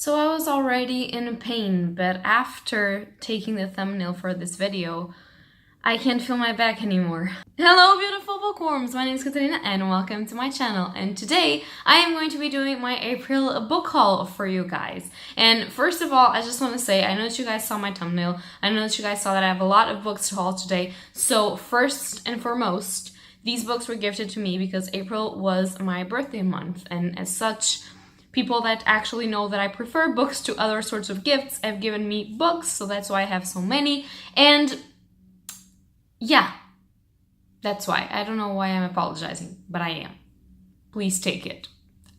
So I was already in pain, but after taking the thumbnail for this video, I can't feel my back anymore. Hello beautiful bookworms, my name is Katarina and welcome to my channel. And today I am going to be doing my April book haul for you guys. And first of all, I just want to say, I know that you guys saw my thumbnail. I know that you guys saw that I have a lot of books to haul today. So first and foremost, these books were gifted to me because April was my birthday month, and as such, people that actually know that I prefer books to other sorts of gifts have given me books, so that's why I have so many. And yeah, that's why. I don't know why I'm apologizing, but I am. Please take it,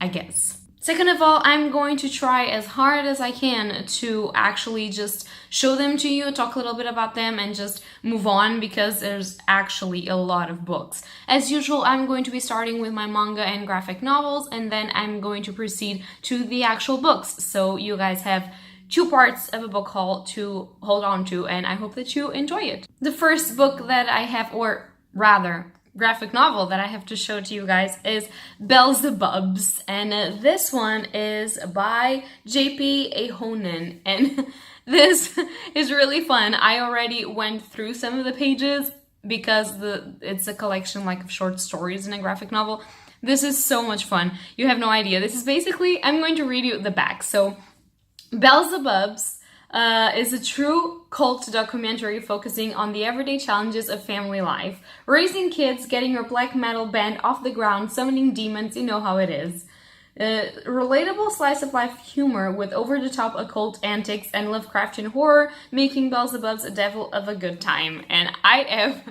I guess. Second of all, I'm going to try as hard as I can to actually just show them to you, talk a little bit about them, and just move on because there's actually a lot of books. As usual, I'm going to be starting with my manga and graphic novels, and then I'm going to proceed to the actual books. So you guys have two parts of a book haul to hold on to, and I hope that you enjoy it. The first book that I have, or rather, graphic novel that I have to show to you guys is Beelzebubs, and this one is by J.P. Ahonen, and this is really fun. I already went through some of the pages because it's a collection like of short stories in a graphic novel. This is so much fun. You have no idea. This is basically, I'm going to read you the back. So Beelzebubs is a true cult documentary focusing on the everyday challenges of family life. Raising kids, getting your black metal band off the ground, summoning demons, you know how it is. Relatable slice of life humor with over-the-top occult antics and Lovecraftian horror, making Beelzebubs a devil of a good time. And I have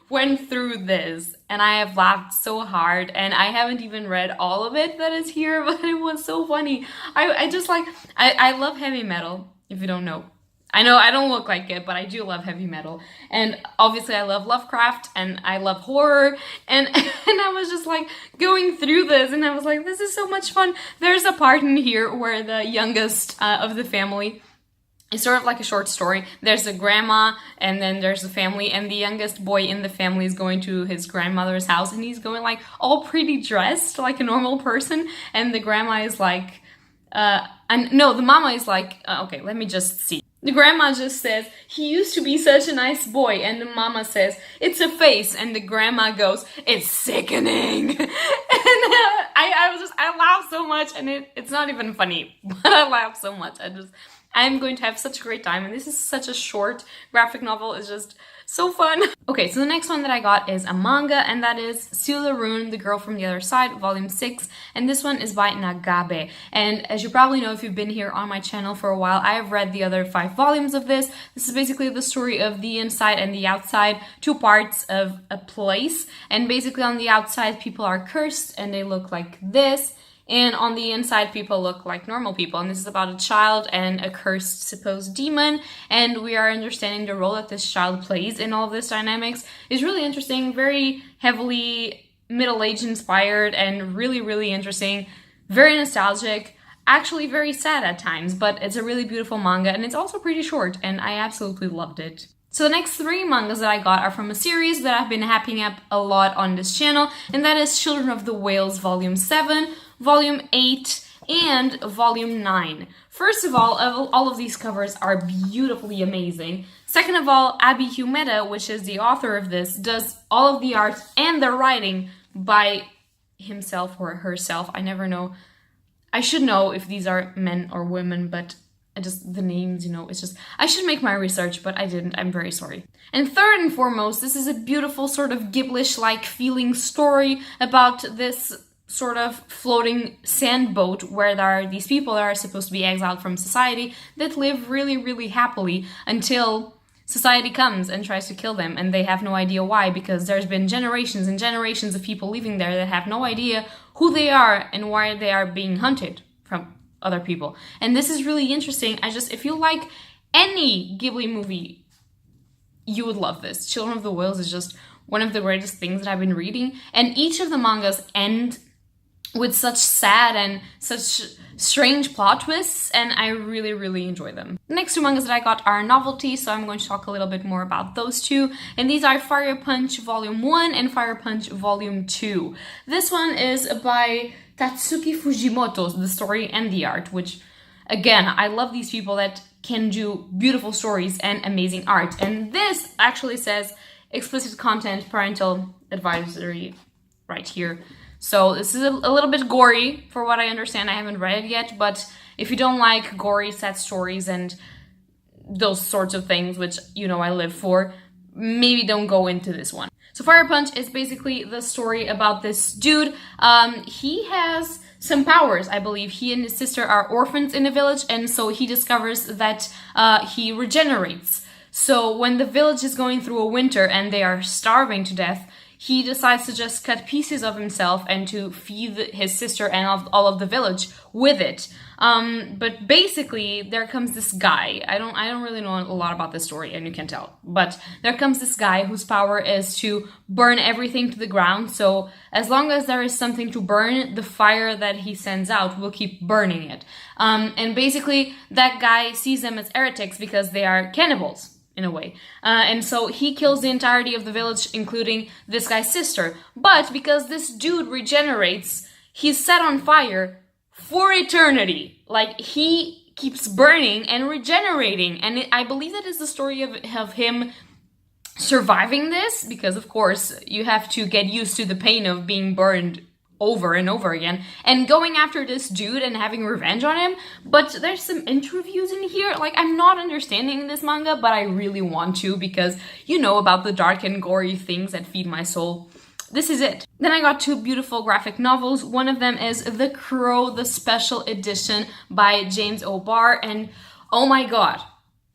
went through this and I have laughed so hard, and I haven't even read all of it that is here, but it was so funny. I love heavy metal. If you don't know. I know I don't look like it, but I do love heavy metal. And obviously I love Lovecraft and I love horror. And I was just like going through this and I was like, this is so much fun. There's a part in here where the youngest of the family, it's sort of like a short story. There's a grandma and then there's the family, and the youngest boy in the family is going to his grandmother's house and he's going like all pretty dressed like a normal person. And the grandma is like, the mama is like, okay, let me just see. The grandma just says, he used to be such a nice boy. And the mama says, it's a face. And the grandma goes, it's sickening. And I laughed so much, and it's not even funny, but I laughed so much. I'm going to have such a great time. And this is such a short graphic novel. It's just so fun. Okay, so the next one that I got is a manga, and that is Sula Rune, The Girl from the Other Side, Volume 6, and this one is by Nagabe. And as you probably know if you've been here on my channel for a while, I have read the other 5 volumes of this. This is basically the story of the inside and the outside, 2 parts of a place, and basically on the outside people are cursed and they look like this, and on the inside, people look like normal people. And this is about a child and a cursed supposed demon. And we are understanding the role that this child plays in all of this dynamics. It's really interesting, very heavily middle-age inspired, and really, really interesting, very nostalgic, actually very sad at times, but it's a really beautiful manga, and it's also pretty short, and I absolutely loved it. So the next 3 mangas that I got are from a series that I've been hyping up a lot on this channel, and that is Children of the Whales Volume 7, Volume 8, and Volume 9. First of all of these covers are beautifully amazing. Second of all, Abi Humeda, which is the author of this, does all of the art and the writing by himself or herself. I never know. I should know if these are men or women, but the names, it's just, I should make my research, but I didn't. I'm very sorry. And third and foremost, this is a beautiful sort of Ghiblish-like feeling story about this sort of floating sand boat where there are these people that are supposed to be exiled from society that live really, really happily until society comes and tries to kill them, and they have no idea why, because there's been generations and generations of people living there that have no idea who they are and why they are being hunted from other people. And this is really interesting. If you like any Ghibli movie, you would love this. Children of the Whales is just one of the greatest things that I've been reading, and each of the mangas end with such sad and such strange plot twists, and I really, really enjoy them. The next 2 mangas that I got are novelty, so I'm going to talk a little bit more about those 2, and these are Fire Punch Volume 1 and Fire Punch Volume 2. This one is by Tatsuki Fujimoto, the story and the art, which again, I love these people that can do beautiful stories and amazing art. And this actually says explicit content, parental advisory right here. So this is a little bit gory for what I understand. I haven't read it yet, but if you don't like gory, sad stories and those sorts of things, which you know I live for, maybe don't go into this one. So Fire Punch is basically the story about this dude. He has some powers, I believe. He and his sister are orphans in a village, and so he discovers that he regenerates. So when the village is going through a winter and they are starving to death, he decides to just cut pieces of himself and to feed his sister and all of the village with it. But basically, there comes this guy. I don't really know a lot about this story, and you can tell. But there comes this guy whose power is to burn everything to the ground. So as long as there is something to burn, the fire that he sends out will keep burning it. And basically, that guy sees them as heretics because they are cannibals, in a way. And so he kills the entirety of the village, including this guy's sister. But because this dude regenerates, he's set on fire for eternity. Like, he keeps burning and regenerating. And I believe that is the story of him surviving this, because of course you have to get used to the pain of being burned over and over again, and going after this dude and having revenge on him. But there's some interviews in here. Like, I'm not understanding this manga, but I really want to, because you know about the dark and gory things that feed my soul. This is it. Then I got two beautiful graphic novels. One of them is The Crow, the special edition by James O'Barr, and oh my god,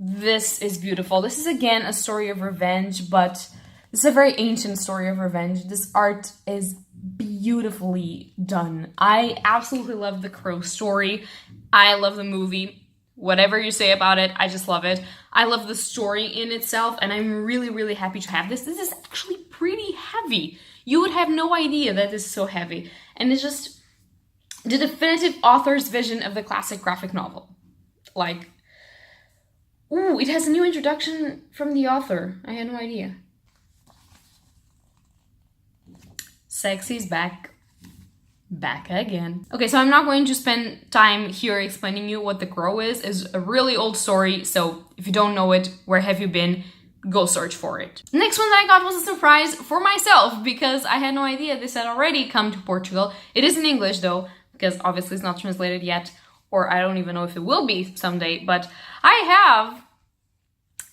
this is beautiful. This is again a story of revenge, but it's a very ancient story of revenge. This art is beautifully done. I absolutely love the Crow story. I love the movie. Whatever you say about it, I just love it. I love the story in itself, and I'm really, really happy to have this. This is actually pretty heavy. You would have no idea that this is so heavy. And it's just the definitive author's vision of the classic graphic novel. Like, ooh, it has a new introduction from the author. I had no idea. Sexy's back again. Okay, so I'm not going to spend time here explaining you what The Crow is. It's a really old story, so if you don't know it, where have you been? Go search for it. The next one that I got was a surprise for myself, because I had no idea this had already come to Portugal. It is in English though, because obviously it's not translated yet, or I don't even know if it will be someday, but I have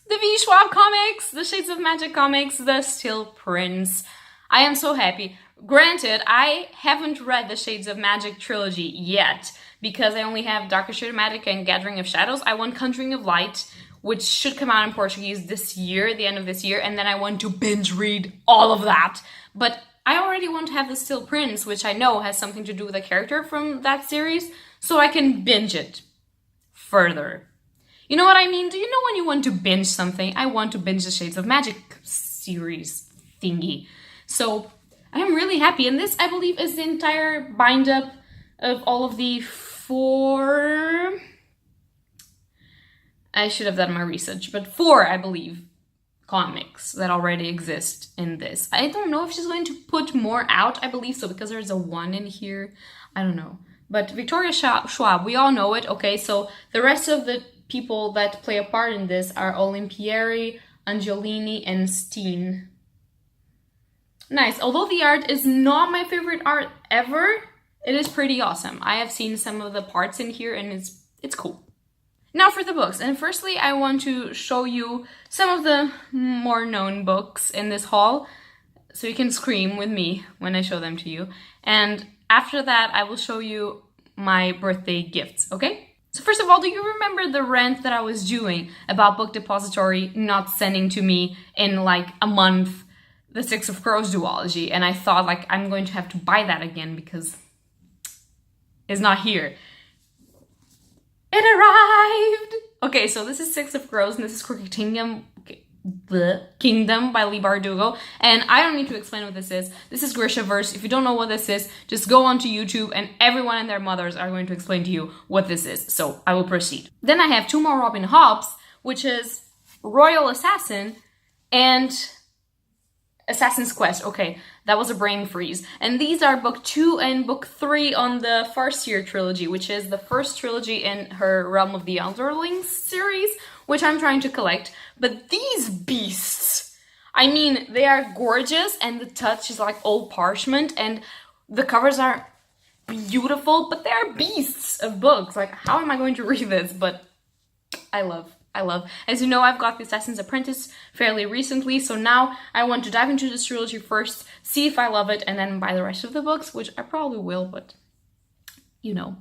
the V. Schwab comics, the Shades of Magic comics, the Still Prince. I am so happy. Granted, I haven't read the Shades of Magic trilogy yet, because I only have Darker Shade of Magic and Gathering of Shadows. I want Conjuring of Light, which should come out in Portuguese this year, the end of this year, and then I want to binge read all of that. But I already want to have the Still Prince, which I know has something to do with a character from that series, so I can binge it further. You know what I mean? Do you know when you want to binge something? I want to binge the Shades of Magic series thingy. So I'm really happy, and this, I believe, is the entire bind-up of all of the 4... I should have done my research, but 4, I believe, comics that already exist in this. I don't know if she's going to put more out. I believe so, because there's a 1 in here. I don't know. But Victoria Schwab, we all know it. Okay, so the rest of the people that play a part in this are Olimpieri, Angiolini, and Steen. Nice. Although the art is not my favorite art ever, it is pretty awesome. I have seen some of the parts in here, and it's cool. Now for the books, and firstly I want to show you some of the more known books in this haul, so you can scream with me when I show them to you. And after that I will show you my birthday gifts, okay? So first of all, do you remember the rant that I was doing about Book Depository not sending to me in like a month the Six of Crows duology? And I thought, like, I'm going to have to buy that again because it's not here. It arrived! Okay, so this is Six of Crows, and this is Crooked Kingdom, Kingdom by Leigh Bardugo, and I don't need to explain what this is. This is Grishaverse. If you don't know what this is, just go onto YouTube, and everyone and their mothers are going to explain to you what this is, so I will proceed. Then I have two more Robin Hobbs, which is Royal Assassin, and Assassin's Quest, okay, that was a brain freeze. And these are book 2 and book 3 on the Farseer trilogy, which is the first trilogy in her Realm of the Elderlings series, which I'm trying to collect. But these beasts, I mean, they are gorgeous, and the touch is like old parchment, and the covers are beautiful, but they are beasts of books. Like, how am I going to read this? But I love. As you know, I've got the Assassin's Apprentice fairly recently, so now I want to dive into this trilogy first, see if I love it, and then buy the rest of the books, which I probably will, but you know.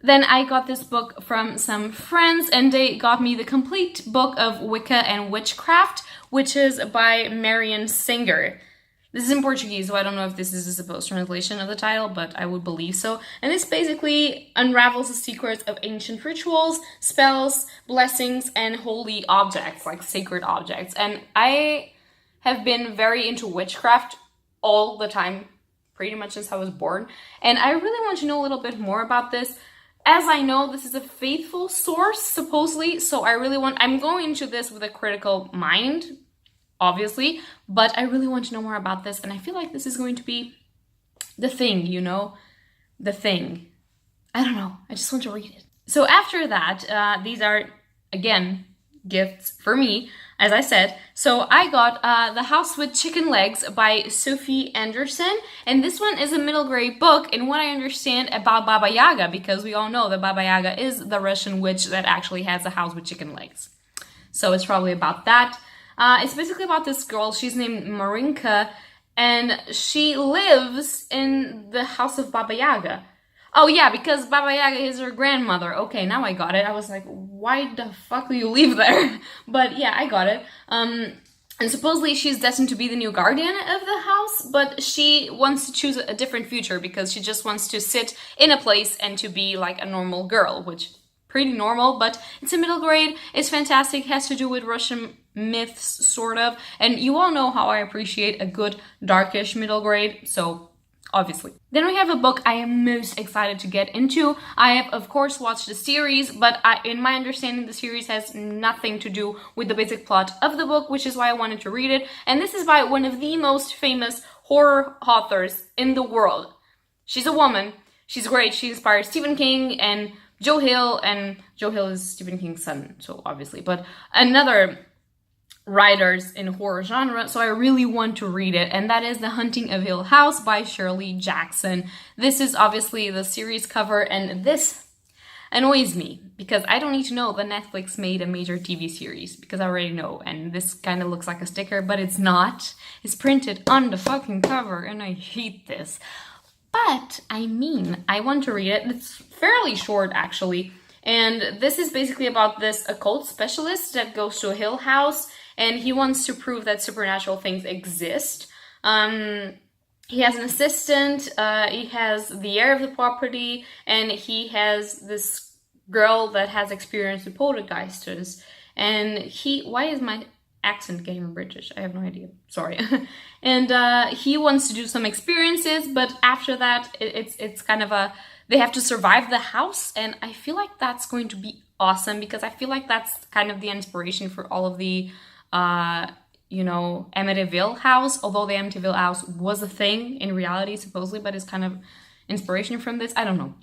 Then I got this book from some friends, and they got me the complete book of Wicca and Witchcraft, which is by Marion Singer. This is in Portuguese, so I don't know if this is a supposed translation of the title, but I would believe so. And this basically unravels the secrets of ancient rituals, spells, blessings, and holy objects, like sacred objects. And I have been very into witchcraft all the time, pretty much since I was born. And I really want to know a little bit more about this. As I know, this is a faithful source, supposedly, so I'm going into this with a critical mind, obviously, but I really want to know more about this, and I feel like this is going to be the thing, you know? The thing. I don't know, I just want to read it. So after that, these are, again, gifts for me, as I said. So I got The House with Chicken Legs by Sophie Anderson, and this one is a middle grade book in what I understand about Baba Yaga, because we all know that Baba Yaga is the Russian witch that actually has a house with chicken legs. So it's probably about that. It's basically about this girl, she's named Marinka, and she lives in the house of Baba Yaga. Oh yeah, because Baba Yaga is her grandmother. Okay, now I got it. I was like, why the fuck do you live there? But yeah, I got it. And supposedly she's destined to be the new guardian of the house, but she wants to choose a different future because she just wants to sit in a place and to be like a normal girl, which pretty normal, but it's a middle grade, it's fantastic, it has to do with Russian myths, sort of, and you all know how I appreciate a good darkish middle grade, so obviously. Then we have a book I am most excited to get into. I have, of course, watched the series, but in my understanding, the series has nothing to do with the basic plot of the book, which is why I wanted to read it, and this is by one of the most famous horror authors in the world. She's a woman, she's great, she inspired Stephen King and Joe Hill, and Joe Hill is Stephen King's son, so obviously, but another writers in horror genre, so I really want to read it, and that is The Haunting of Hill House by Shirley Jackson. This is obviously the series cover, and this annoys me, because I don't need to know that Netflix made a major TV series, because I already know, and this kind of looks like a sticker, but it's not. It's printed on the fucking cover, and I hate this. But, I mean, I want to read it. It's fairly short, actually. And this is basically about this occult specialist that goes to a hill house, and he wants to prove that supernatural things exist. He has an assistant, he has the heir of the property, and he has this girl that has experience with poltergeists. And why is my accent getting British? I have no idea. Sorry. And he wants to do some experiences, but after that, it's kind of they have to survive the house, and I feel like that's going to be awesome, because I feel like that's kind of the inspiration for all of the, Amityville house, although the Amityville house was a thing in reality, supposedly, but it's kind of inspiration from this. I don't know.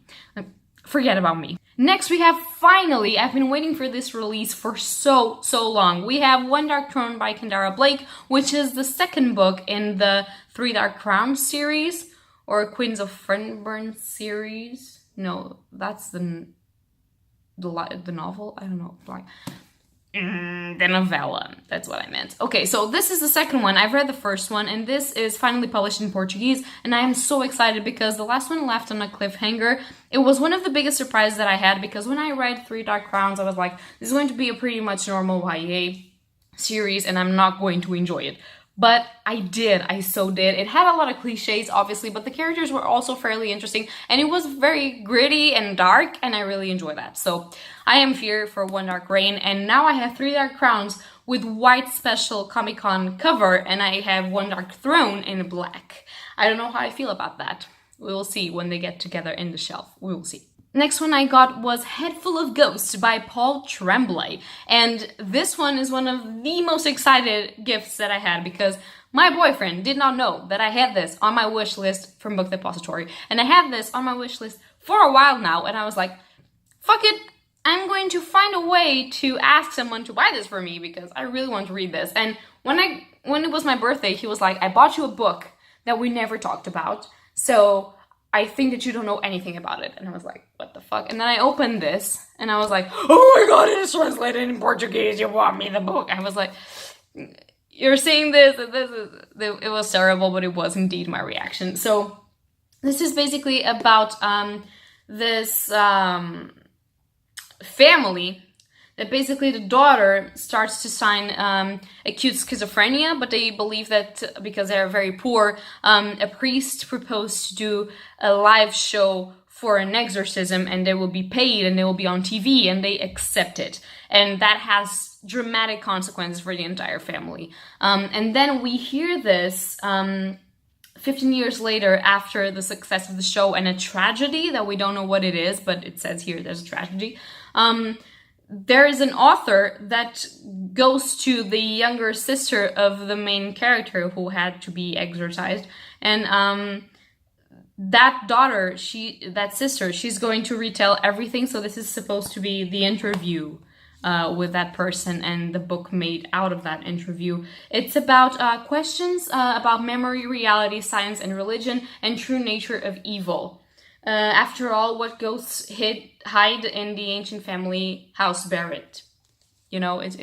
Forget about me. Next, we have, finally, I've been waiting for this release for so long. We have One Dark Throne by Kendara Blake, which is the second book in the Three Dark Crowns series, or Queens of Fernburn series. No, that's the novel? I don't know. The novella. That's what I meant. Okay, so this is the second one. I've read the first one, and this is finally published in Portuguese, and I am so excited because the last one left on a cliffhanger. It was one of the biggest surprises that I had, because when I read Three Dark Crowns, I was like, this is going to be a pretty much normal YA series, and I'm not going to enjoy it. But I so did. It had a lot of cliches, obviously, but the characters were also fairly interesting, and it was very gritty and dark, and I really enjoy that. So I am here for One Dark Reign, and now I have Three Dark Crowns with white special Comic-Con cover, and I have One Dark Throne in black. I don't know how I feel about that. We will see when they get together in the shelf. We will see. Next one I got was Head Full of Ghosts by Paul Tremblay, and this one is one of the most excited gifts that I had, because My boyfriend did not know that I had this on my wish list from Book Depository. And I had this on my wish list for a while now. And I was like, fuck it. I'm going to find a way to ask someone to buy this for me because I really want to read this. And when it was my birthday, he was like, I bought you a book that we never talked about. So I think that you don't know anything about it. And I was like, what the fuck? And then I opened this and I was like, oh my god, it is translated in Portuguese. You bought me the book. I was like, you're saying this, it was terrible, but it was indeed my reaction. So this is basically about this family that basically the daughter starts to sign acute schizophrenia, but they believe that because they're very poor, a priest proposed to do a live show for an exorcism and they will be paid and they will be on TV, and they accept it. And that has dramatic consequences for the entire family. And then we hear this 15 years later after the success of the show and a tragedy that we don't know what it is, but it says here there's a tragedy. There is an author that goes to the younger sister of the main character who had to be exorcised, and that daughter, that sister, she's going to retell everything. So this is supposed to be the interview with that person and the book made out of that interview. It's about questions about memory, reality, science, and religion, and true nature of evil. After all, what ghosts hide in the ancient family house buried. You know, it's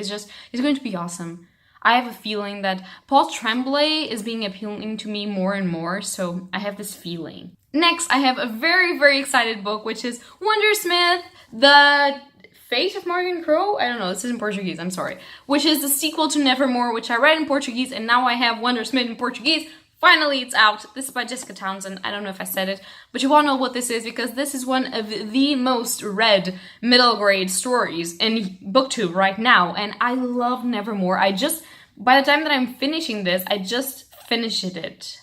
going to be awesome. I have a feeling that Paul Tremblay is being appealing to me more and more, so I have this feeling. Next, I have a very, very excited book, which is Wondersmith, The Fate of Morgan Crow? I don't know, this is in Portuguese, I'm sorry. Which is the sequel to Nevermore, which I read in Portuguese, and now I have Wondersmith in Portuguese. Finally, it's out. This is by Jessica Townsend. I don't know if I said it, but you all know what this is because this is one of the most read middle grade stories in BookTube right now. And I love Nevermore. By the time that I'm finishing this, I just finished it.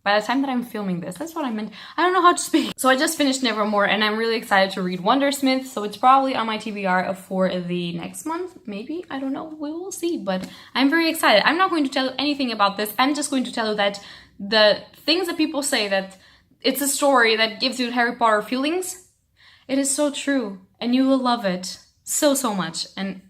By the time that I'm filming this, that's what I meant. I don't know how to speak. So I just finished Nevermore and I'm really excited to read Wondersmith. So it's probably on my TBR for the next month, maybe, I don't know, we will see. But I'm very excited. I'm not going to tell you anything about this. I'm just going to tell you that the things that people say that it's a story that gives you Harry Potter feelings, it is so true and you will love it so, so much. And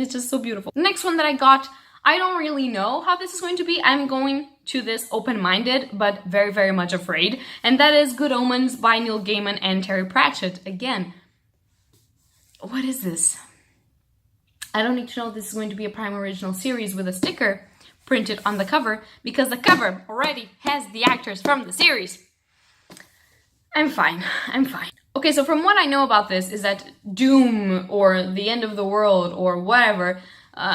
it's just so beautiful. The next one that I got, I don't really know how this is going to be. I'm going to this open-minded, but very, very much afraid. And that is Good Omens by Neil Gaiman and Terry Pratchett. Again, what is this? I don't need to know this is going to be a Prime Original series with a sticker printed on the cover, because the cover already has the actors from the series. I'm fine. Okay, so from what I know about this is that doom or the end of the world or whatever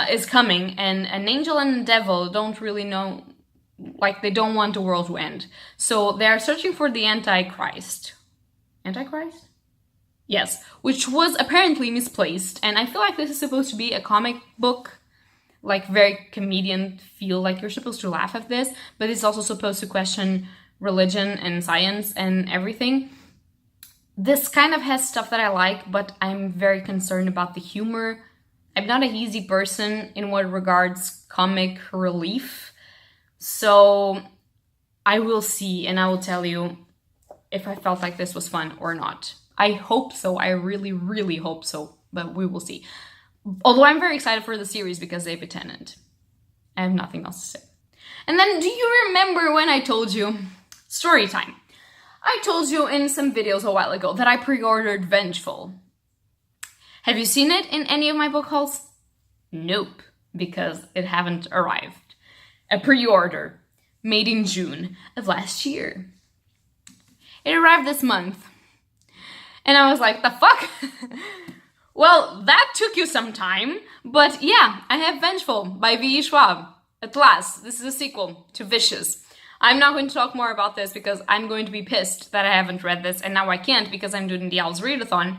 is coming, and an angel and a devil don't really know, like they don't want the world to end. So they are searching for the Antichrist. Antichrist? Yes, which was apparently misplaced. And I feel like this is supposed to be a comic book, like very comedian feel, like you're supposed to laugh at this, but it's also supposed to question religion and science and everything. This kind of has stuff that I like, but I'm very concerned about the humor. I'm not an easy person in what regards comic relief. So I will see and I will tell you if I felt like this was fun or not. I hope so. I really, really hope so. But we will see. Although I'm very excited for the series because David Tennant. I have nothing else to say. And then do you remember when I told you? Story time. I told you in some videos a while ago that I pre-ordered Vengeful. Have you seen it in any of my book hauls? Nope, because it haven't arrived. A pre-order made in June of last year. It arrived this month. And I was like, the fuck? Well, that took you some time, but yeah, I have Vengeful by V.E. Schwab. At last, this is a sequel to Vicious. I'm not going to talk more about this because I'm going to be pissed that I haven't read this, and now I can't because I'm doing the Owls Readathon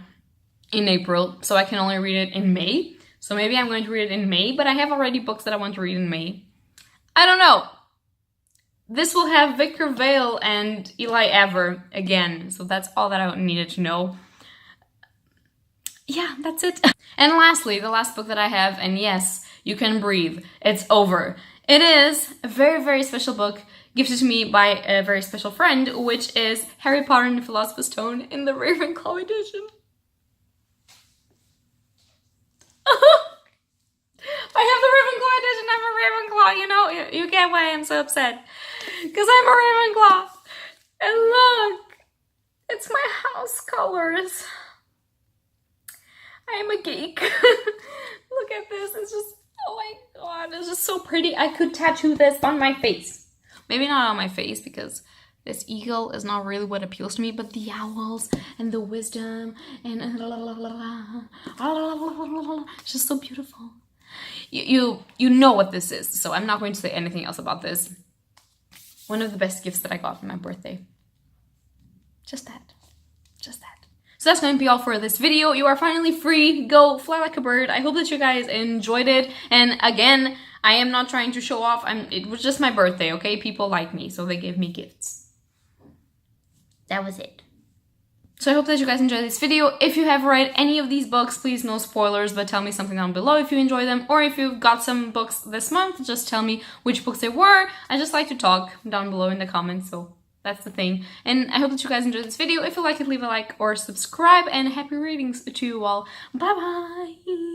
in April, so I can only read it in May. So maybe I'm going to read it in May, but I have already books that I want to read in May. I don't know. This will have Victor Vale and Eli Ever again, so that's all that I needed to know. Yeah, that's it. And lastly, the last book that I have, and yes, you can breathe. It's over. It is a very, very special book gifted to me by a very special friend, which is Harry Potter and the Philosopher's Stone in the Ravenclaw edition. I have the Ravenclaw edition, I'm a Ravenclaw, you know, you get why I'm so upset. Because I'm a Ravenclaw. And look, it's my house colors. I am a geek. Look at this, it's just, oh my god, it's just so pretty. I could tattoo this on my face. Maybe not on my face because this eagle is not really what appeals to me, but the owls and the wisdom and it's just so beautiful. You know what this is, so I'm not going to say anything else about this. One of the best gifts that I got for my birthday. Just that. Just that. So that's going to be all for this video. You are finally free. Go fly like a bird. I hope that you guys enjoyed it. And again, I am not trying to show off. It was just my birthday, okay? People like me, so they gave me gifts. That was it. So I hope that you guys enjoyed this video. If you have read any of these books, please no spoilers, but tell me something down below if you enjoy them. Or if you've got some books this month, just tell me which books they were. I just like to talk down below in the comments, so that's the thing. And I hope that you guys enjoyed this video. If you like it, leave a like or subscribe, and happy readings to you all. Bye bye!